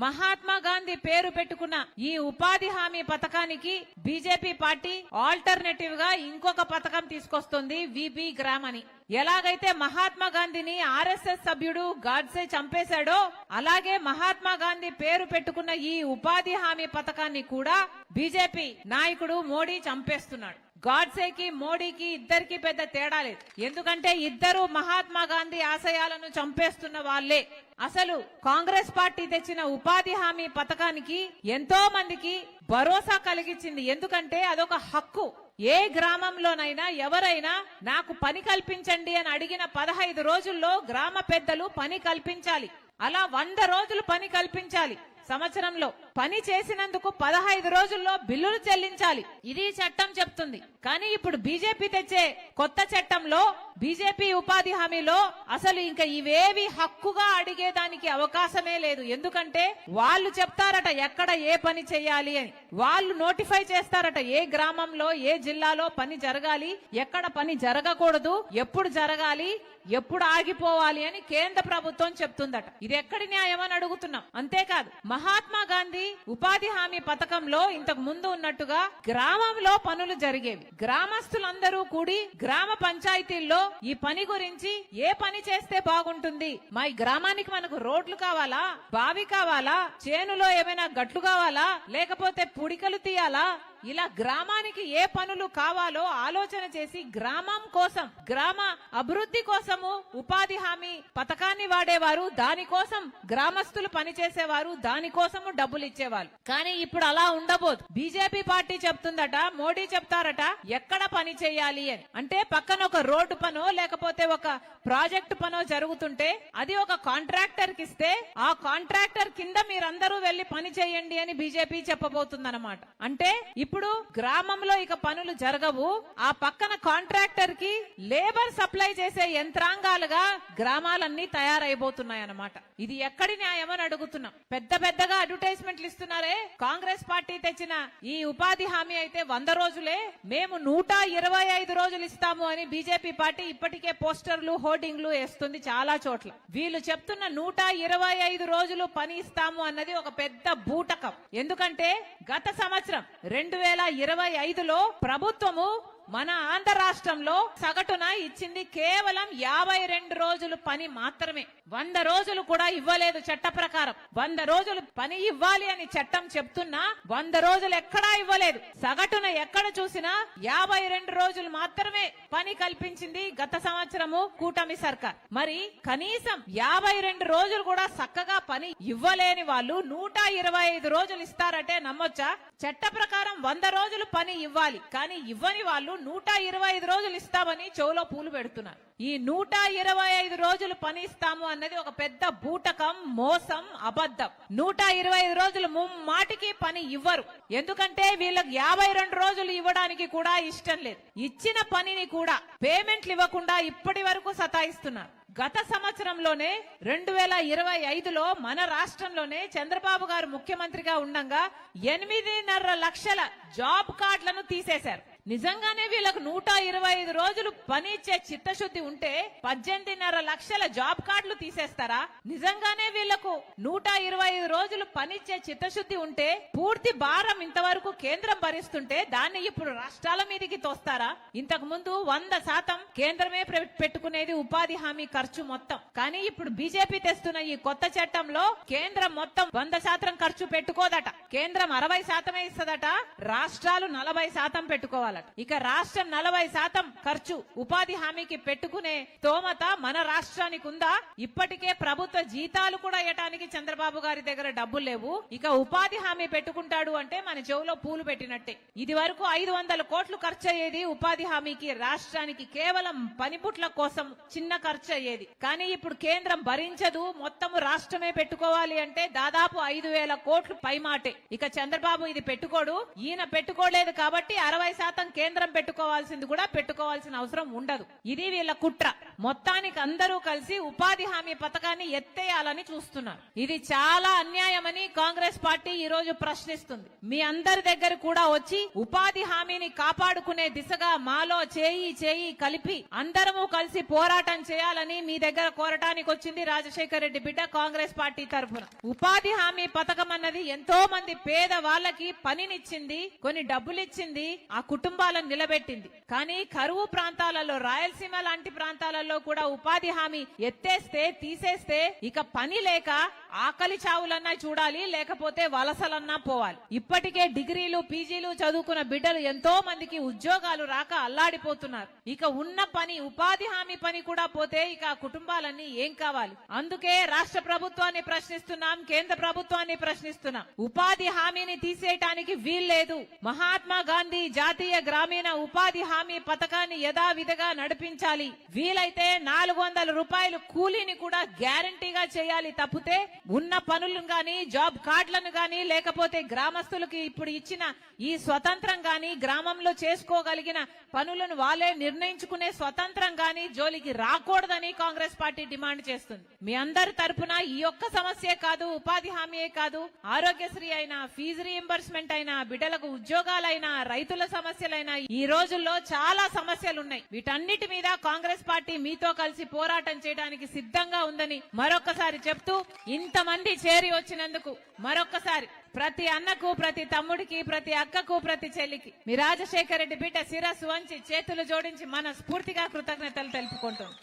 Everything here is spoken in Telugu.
మహాత్మా గాంధీ పేరు పెట్టుకున్న ఈ ఉపాధి హామీ పథకానికి బీజేపీ పార్టీ ఆల్టర్నేటివ్ గా ఇంకొక పథకం తీసుకొస్తుంది విబి గ్రామ్ అని. ఎలాగైతే మహాత్మా గాంధీని ఆర్ఎస్ఎస్ సభ్యుడు గాడ్సే చంపేశాడో అలాగే మహాత్మా గాంధీ పేరు పెట్టుకున్న ఈ ఉపాధి హామీ పథకాన్ని కూడా బీజేపీ నాయకుడు మోడీ చంపేస్తున్నాడు. గాడ్సేకి మోడీకి ఇద్దరికి పెద్ద తేడా లేదు. ఎందుకంటే ఇద్దరు మహాత్మా గాంధీ ఆశయాలను చంపేస్తున్న వాళ్లే. అసలు కాంగ్రెస్ పార్టీ తెచ్చిన ఉపాధి హామీ పథకానికి ఎంతో మందికి భరోసా కలిగించింది. ఎందుకంటే అదొక హక్కు. ఏ గ్రామంలోనైనా ఎవరైనా నాకు పని కల్పించండి అని అడిగిన 15 రోజుల్లో గ్రామ పెద్దలు పని కల్పించాలి. అలా 100 రోజులు పని కల్పించాలి. సంవత్సరంలో పని చేసినందుకు 15 రోజుల్లో బిల్లులు చెల్లించాలి. ఇది చట్టం చెప్తుంది. కానీ ఇప్పుడు బీజేపీ తెచ్చే కొత్త చట్టంలో బీజేపీ ఉపాధి హామీలో అసలు ఇంకా ఇవేవి హక్కుగా అడిగేదానికి అవకాశమే లేదు. ఎందుకంటే వాళ్ళు చెప్తారట ఎక్కడ ఏ పని చేయాలి అని. వాళ్ళు నోటిఫై చేస్తారట ఏ గ్రామంలో ఏ జిల్లాలో పని జరగాలి, ఎక్కడ పని జరగకూడదు, ఎప్పుడు జరగాలి, ఎప్పుడు ఆగిపోవాలి అని కేంద్ర ప్రభుత్వం చెప్తుందట. ఇది ఎక్కడి న్యాయం అని అడుగుతున్నాం. అంతేకాదు మహాత్మా గాంధీ ఉపాధి హామీ పథకంలో ఇంతకు ముందు ఉన్నట్టుగా గ్రామంలో పనులు జరిగేవి. గ్రామస్తులందరూ కూడి గ్రామ పంచాయతీల్లో ఈ పని గురించి ఏ పని చేస్తే బాగుంటుంది, మా ఈ గ్రామానికి మనకు రోడ్లు కావాలా, బావి కావాలా, చేనులో ఏమైనా గట్లు కావాలా, లేకపోతే పుడికలు తీయాలా, ఇలా గ్రామానికి ఏ పనులు కావాలో ఆలోచన చేసి గ్రామం కోసం గ్రామ అభివృద్ధి కోసము ఉపాధి హామీ పథకాన్ని వాడేవారు. దానికోసం గ్రామస్తులు పనిచేసేవారు, దానికోసము డబ్బులు ఇచ్చేవారు. కానీ ఇప్పుడు అలా ఉండబోదు. బీజేపీ పార్టీ చెప్తుందట, మోడీ చెప్తారట ఎక్కడ పని చేయాలి అని. అంటే పక్కన ఒక రోడ్డు పనో లేకపోతే ఒక ప్రాజెక్టు పనో జరుగుతుంటే అది ఒక కాంట్రాక్టర్ కి ఇస్తే ఆ కాంట్రాక్టర్ కింద మీరందరూ వెళ్లి పని చేయండి అని బీజేపీ చెప్పబోతుందన్నమాట. అంటే ఇప్పుడు గ్రామంలో ఇక పనులు జరగవు. ఆ పక్కన కాంట్రాక్టర్ కి లేబర్ సప్లై చేసే యంత్రాంగాలుగా గ్రామాలన్నీ తయారైపోతున్నాయి అన్నమాట. ఇది ఎక్కడి న్యాయం అని అడుగుతున్నాం. పెద్ద పెద్దగా అడ్వర్టైజ్మెంట్లు ఇస్తున్నారే. కాంగ్రెస్ పార్టీ తెచ్చిన ఈ ఉపాధి హామీ అయితే 100 రోజులే, మేము 125 రోజులు ఇస్తాము అని బీజేపీ పార్టీ ఇప్పటికే పోస్టర్లు హోర్డింగ్లు వేస్తుంది చాలా చోట్ల. వీళ్ళు చెప్తున్న 125 రోజులు పని ఇస్తాము అన్నది ఒక పెద్ద బూటకం. ఎందుకంటే గత సంవత్సరం 2025లో ప్రభుత్వము మన ఆంధ్ర రాష్ట్రంలో సగటున ఇచ్చింది కేవలం 52 రోజులు పని మాత్రమే. 100 రోజులు కూడా ఇవ్వలేదు. చట్ట ప్రకారం 100 రోజులు పని ఇవ్వాలి అని చట్టం చెప్తున్నా 100 రోజులు ఎక్కడా ఇవ్వలేదు. సగటున ఎక్కడ చూసినా 52 రోజులు మాత్రమే పని కల్పించింది గత సంవత్సరము కూటమి సర్కార్. మరి కనీసం 52 రోజులు కూడా చక్కగా పని ఇవ్వలేని వాళ్ళు 125 రోజులు ఇస్తారంటే నమ్మొచ్చా? చట్ట ప్రకారం 100 రోజులు పని ఇవ్వాలి, కానీ ఇవ్వని వాళ్ళు 125 రోజులు ఇస్తామని చెవులో పూలు పెడుతున్నారు. ఈ 125 రోజులు పని ఇస్తాము అన్నది ఒక పెద్ద బూటకం, మోసం, అబద్ధం. 125 రోజులు ముమ్మాటికి పని ఇవ్వరు. ఎందుకంటే వీళ్ళకి 52 రోజులు ఇవ్వడానికి కూడా ఇష్టం లేదు. ఇచ్చిన పనిని కూడా పేమెంట్లు ఇవ్వకుండా ఇప్పటి వరకు సతాయిస్తున్నారు. గత సంవత్సరంలోనే 2025లో మన రాష్ట్రంలోనే చంద్రబాబు గారు ముఖ్యమంత్రిగా ఉండగా 8.5 లక్షల జాబ్ కార్డులను తీసేశారు. నిజంగానే వీళ్ళకు 125 రోజులు పని ఇచ్చే చిత్తశుద్ధి ఉంటే 18.5 లక్షల జాబ్ కార్డులు తీసేస్తారా? నిజంగానే వీళ్లకు 125 రోజులు పనిచ్చే చిత్తశుద్ధి ఉంటే పూర్తి భారం ఇంతవరకు కేంద్రం భరిస్తుంటే దాన్ని ఇప్పుడు రాష్ట్రాల మీదకి తోస్తారా? ఇంతకు ముందు 100% కేంద్రమే పెట్టుకునేది ఉపాధి హామీ ఖర్చు మొత్తం. కానీ ఇప్పుడు బీజేపీ తెస్తున్న ఈ కొత్త చట్టంలో కేంద్రం మొత్తం 100% ఖర్చు పెట్టుకోదట. కేంద్రం 60% ఇస్తదట, రాష్ట్రాలు 40% పెట్టుకోవాలి. ఇక రాష్ట్రం 40% ఖర్చు ఉపాధి హామీకి పెట్టుకునే స్తోమత మన రాష్ట్రానికి ఉందా? ఇప్పటికే ప్రభుత్వ జీతాలు కూడా ఇవ్వడానికి చంద్రబాబు గారి దగ్గర డబ్బులు లేవు. ఇక ఉపాధి హామీ పెట్టుకుంటాడు అంటే మన చెవులో పూలు పెట్టినట్టే. ఇది వరకు 500 కోట్లు ఖర్చు అయ్యేది ఉపాధి హామీకి రాష్ట్రానికి. కేవలం పనిపుట్ల కోసం చిన్న ఖర్చు అయ్యేది. కానీ ఇప్పుడు కేంద్రం భరించదు, మొత్తం రాష్ట్రమే పెట్టుకోవాలి అంటే దాదాపు 5,000 కోట్లు పైమాటే. ఇక చంద్రబాబు ఇది పెట్టుకోడు. ఈయన పెట్టుకోలేదు కాబట్టి 60% కేంద్రం పెట్టుకోవాల్సింది కూడా పెట్టుకోవాల్సిన అవసరం ఉండదు. ఇది వీళ్ళ కుట్ర. మొత్తానికి అందరూ కలిసి ఉపాధి హామీ పథకాన్ని ఎత్తేయాలని చూస్తున్నారు. ఇది చాలా అన్యాయమని కాంగ్రెస్ పార్టీ ఈ రోజు ప్రశ్నిస్తుంది. మీ అందరి దగ్గర కూడా వచ్చి ఉపాధి హామీని కాపాడుకునే దిశగా మాలో చేయి కలిపి అందరము కలిసి పోరాటం చేయాలని మీ దగ్గర కోరటానికి వచ్చింది రాజశేఖర రెడ్డి బిడ్డ కాంగ్రెస్ పార్టీ తరఫున. ఉపాధి హామీ పథకం అన్నది ఎంతో మంది పేద వాళ్ళకి పనినిచ్చింది, కొన్ని డబ్బులిచ్చింది, ఆ కుటుంబాలను నిలబెట్టింది. కానీ కరువు ప్రాంతాలలో, రాయలసీమ లాంటి ప్రాంతాలలో కూడా ఉపాధి హామీ ఎత్తేస్తే, తీసేస్తే ఇక పని లేక ఆకలి చావులన్నా చూడాలి, లేకపోతే వలసలన్నా పోవాలి. ఇప్పటికే డిగ్రీలు, పీజీలు చదువుకున్న బిడ్డలు ఎంతో మందికి ఉద్యోగాలు రాక అల్లాడిపోతున్నారు. ఇక ఉన్న పని, ఉపాధి హామీ పని కూడా పోతే ఇక ఆ కుటుంబాలన్నీ ఏం కావాలి? అందుకే రాష్ట్ర ప్రభుత్వాన్ని ప్రశ్నిస్తున్నాం, కేంద్ర ప్రభుత్వాన్ని ప్రశ్నిస్తున్నాం. ఉపాధి హామీని తీసేయటానికి వీల్లేదు. మహాత్మా గాంధీ జాతీయ గ్రామీణ ఉపాధి హామీ పథకాన్ని యథావిధిగా నడిపించాలి. వీలైతే 400 రూపాయలు కూలీని కూడా గ్యారంటీగా చేయాలి తప్పితే ఉన్న పనులను గాని, జాబ్ కార్డులను గాని, లేకపోతే గ్రామస్తులకి ఇప్పుడు ఇచ్చిన ఈ స్వతంత్రం గాని, గ్రామంలో చేసుకోగలిగిన పనులను వాళ్ళే నిర్ణయించుకునే స్వతంత్రం గాని జోలికి రాకూడదని కాంగ్రెస్ పార్టీ డిమాండ్ చేస్తుంది. మీ అందరి తరపున ఈ ఒక్క సమస్యే కాదు, ఉపాధి హామీయే కాదు, ఆరోగ్యశ్రీ అయినా, ఫీజు రీఎంబర్స్మెంట్ అయినా, బిడ్డలకు ఉద్యోగాలైనా, రైతుల సమస్యలైనా, ఈ రోజుల్లో చాలా సమస్యలున్నాయి. వీటన్నిటి మీద కాంగ్రెస్ పార్టీ మీతో కలిసి పోరాటం చేయడానికి సిద్ధంగా ఉందని మరొకసారి చెప్తూ, ఇంతమంది చేరి వచ్చినందుకు మరొకసారి ప్రతి అన్నకు, ప్రతి తమ్ముడికి, ప్రతి అక్కకు, ప్రతి చెల్లికి మీ రాజశేఖర రెడ్డి బిడ్డ శిరస్సు వంచి చేతులు జోడించి మన స్ఫూర్తిగా కృతజ్ఞతలు తెలుపుకుంటుంది.